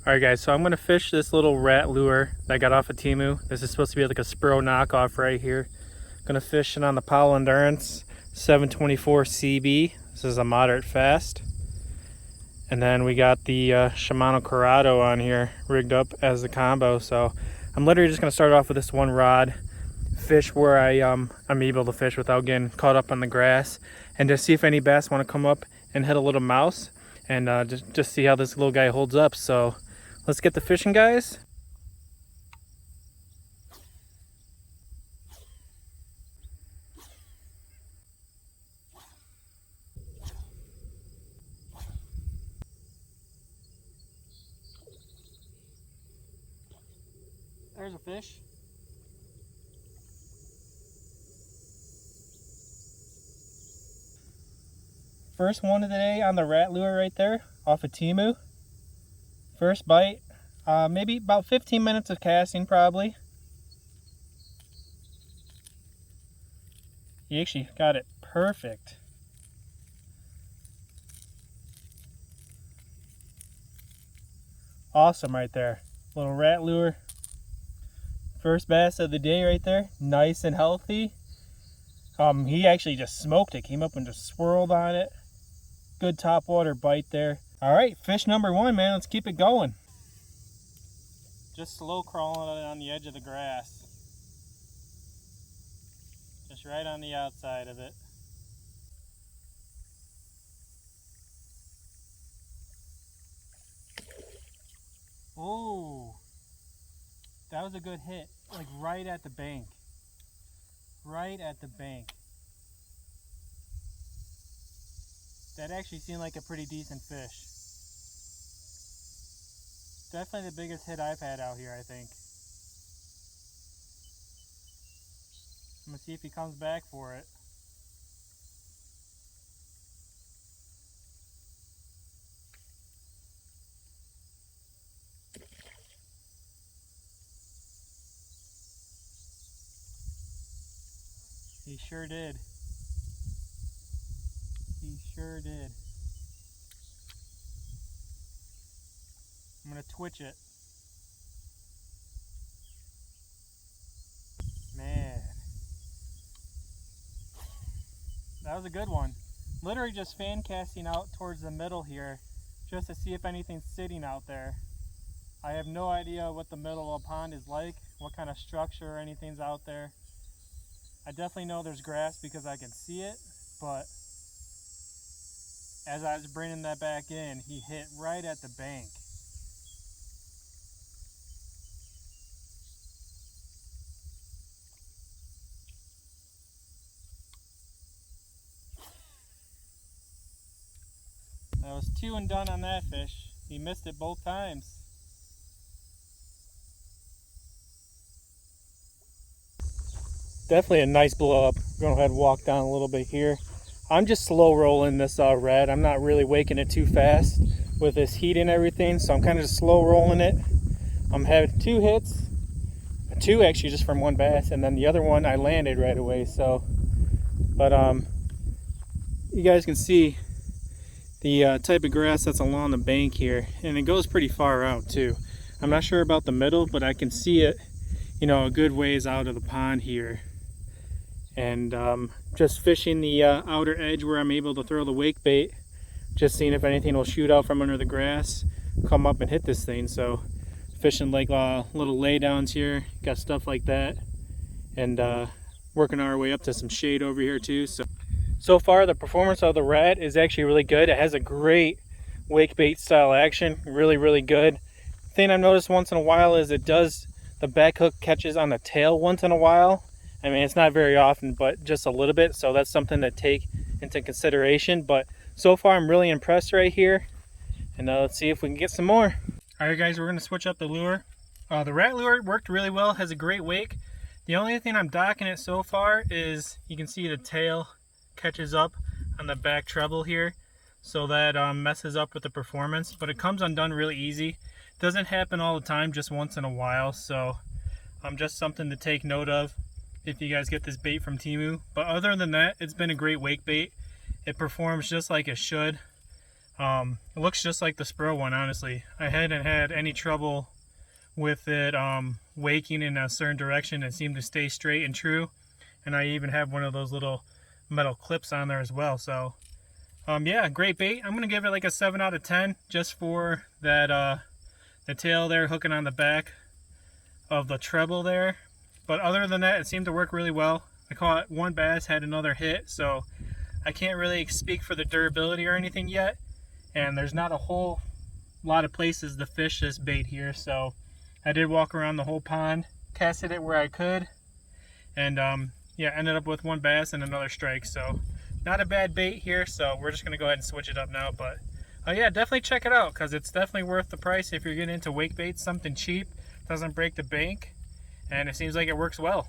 Alright guys, so I'm going to fish this little rat lure that I got off of Temu. This is supposed to be like a SPRO knockoff right here. Going to fish it on the Powell Endurance 724 CB. This is a moderate fast. And then we got the Shimano Corrado on here rigged up as the combo. So I'm literally just going to start off with this one rod, fish where I'm able to fish without getting caught up on the grass, and just see if any bass want to come up and hit a little mouse, and just see how this little guy holds up. So let's get the fishing, guys. There's a fish. First one of the day on the rat lure right there off of Temu. First bite, maybe about 15 minutes of casting probably. He actually got it perfect. Awesome right there. Little rat lure. First bass of the day right there. Nice and healthy. He actually just smoked it. Came up and just swirled on it. Good top water bite there. Alright, fish number one, man. Let's keep it going. Just slow crawling on the edge of the grass. Just right on the outside of it. Oh, that was a good hit. Like right at the bank. Right at the bank. That actually seemed like a pretty decent fish. Definitely the biggest hit I've had out here, I think. I'm gonna see if he comes back for it. He sure did. He sure did. I'm gonna twitch it. Man. That was a good one. Literally just fan casting out towards the middle here just to see if anything's sitting out there. I have no idea what the middle of a pond is like, what kind of structure or anything's out there. I definitely know there's grass because I can see it, but as I was bringing that back in, he hit right at the bank. That was 2 and done on that fish. He missed it both times. Definitely a nice blow up. Go ahead and walk down a little bit here. I'm just slow rolling this red. I'm not really waking it too fast with this heat and everything, so I'm kind of just slow rolling it. I'm having 2 hits, 2 actually just from one bass, and then the other one I landed right away. So, but you guys can see the type of grass that's along the bank here, and it goes pretty far out too. I'm not sure about the middle, but I can see it, you know, a good ways out of the pond here. And just fishing the outer edge where I'm able to throw the wake bait, just seeing if anything will shoot out from under the grass, come up and hit this thing. So fishing like little laydowns here, got stuff like that, and working our way up to some shade over here too. So far the performance of the rat is actually really good. It has a great wake bait style action, really good. Thing I've noticed once in a while is the back hook catches on the tail once in a while. I mean, it's not very often, but just a little bit, so that's something to take into consideration. But so far I'm really impressed right here, and let's see if we can get some more. Alright guys, we're going to switch up the lure. The rat lure worked really well, has a great wake. The only thing I'm docking it so far is you can see the tail catches up on the back treble here, so that messes up with the performance, but it comes undone really easy. Doesn't happen all the time, just once in a while, so just something to take note of if you guys get this bait from Temu. But other than that, it's been a great wake bait. It performs just like it should. It looks just like the SPRO one, honestly. I hadn't had any trouble with it waking in a certain direction. It seemed to stay straight and true. And I even have one of those little metal clips on there as well. So yeah, great bait. I'm gonna give it like a 7 out of 10 just for that the tail there hooking on the back of the treble there. But other than that, it seemed to work really well. I caught one bass, had another hit, so I can't really speak for the durability or anything yet. And there's not a whole lot of places to fish this bait here, so I did walk around the whole pond, casted it where I could, and yeah, ended up with one bass and another strike. So not a bad bait here, so we're just gonna go ahead and switch it up now. But yeah, definitely check it out, because it's definitely worth the price if you're getting into wake baits. Something cheap, doesn't break the bank, and it seems like it works well.